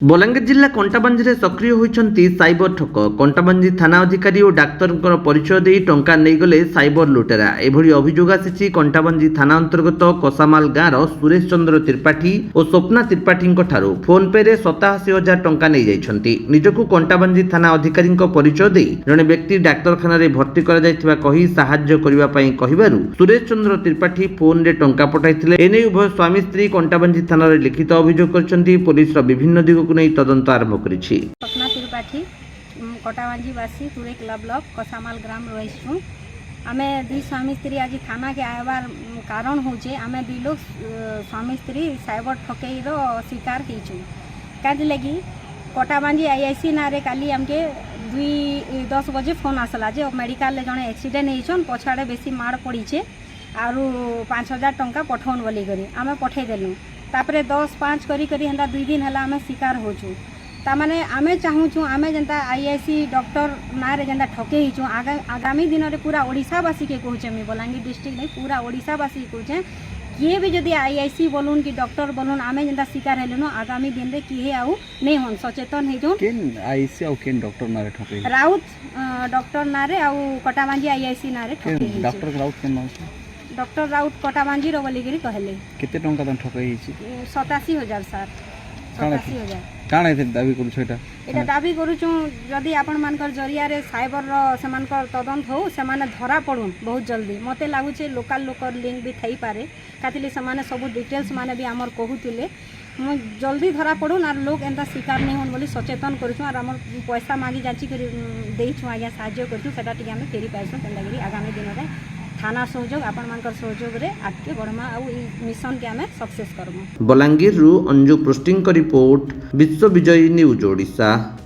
बलांगीर जिला कंटाबांजी में सक्रिय होती साइबर ठक। कंटाबांजी थाना अधिकारी और डाक्तर परिचय दे टंका नहीं गले साइबर लुटेरा। एभली अभियोग आसी कंटाबांजी थाना अंतर्गत कसामाल गाँव सुरेश चंद्र त्रिपाठी और स्वप्ना त्रिपाठी फोन पे 87,000 टंका नहीं जाइछंती। निजकू कंटाबांजी थाना अधिकारी परिचय दे जड़े व्यक्ति डाक्तखाना भर्ती कही साहाय्य करने कहिबारु सुरेश चंद्र त्रिपाठी फोन रे टंका पठाइथिले। एने उभय स्वामी स्त्री कंटाबांजी थाना लिखित अभियोग करछंती। पुलिस विभिन्न दिग को नहीं तदंत आरंभ करिछि। स्वप्ना त्रिपाठी कटाबांजीवासी तुरे क्लब ब्लॉक कसामाल ग्राम रहीछु। आमे दुई स्वामी स्त्री आज थाना के आयबार कारण होचे आमे दुई लोग स्वामी स्त्री साइबर ठकई रो शिकार होइछु। काज लगी कटाबांजी आईआईसी नारे काली हमके 2:10 बजे फोन आसला जे मेडिकल ले जने एक्सीडेंट होइछन पछाड़े बेसी मार पड़ीचे आरु 5,000 टंका पठाउन बोली करी आमे पठै देलु। तापरे 10-5 करी करी हंदा 2 दिन हला आमे शिकार होछु। तामाने आमे चाहूछु आमे जनता आईआईसी डॉक्टर नारे जनता ठके हिछु आगामी दिन रे पूरा ओडिसावासी के कहूचे मी बलांगीर डिस्ट्रिक्ट नहीं पूरा ओडिसावासी कहूचे किए भी जदि आईआईसी बोलून कि डॉक्टर बोलून आमे जनता शिकार हेलुनो आगामी दिन रे किए आउ नहीं होन सचेतन हे जो केन आईआईसी आउ केन डॉक्टर नारे ठके राउत डॉक्टर नारे आउ कटाबांजी आईआईसी नारे ठके हिछु। डॉक्टर राउत केन नाम डॉक्टर राउत कटाबांजी रो बोली गिरी कहले केते टंका तन ठके हिछि 87,000 सर 87,000 काण एते दाबी करू छ एटा दाबी करूछु जदि आपण मानकर जरिया रे साइबर रो समानकर तदंत हो से माने धरा पड़ुन बहुत जल्दी मते लागु छे लोकल लिंक भी थई पारे कातिले से माने सब डिटेल्स माने भी हमर कहूतिले मु जल्दी धरा पड़ुन आर लोग एंता शिकार नहीं होन बोली सचेतन करूछु आर हमर पैसा मागी जाची कर देइछु आज्ञा साहाय्य करछु सेटा टिके हम फेरी पाइछु केनलागिरी आगामी दिन रे थाना सहयोग आपण मानकर सहयोग रे आगे बढ़मा आ मिशन के हमें सक्सेस करबो। बलांगीर अंजु पृष्टिंग रिपोर्ट विश्व विजयी न्यूज ओडिशा।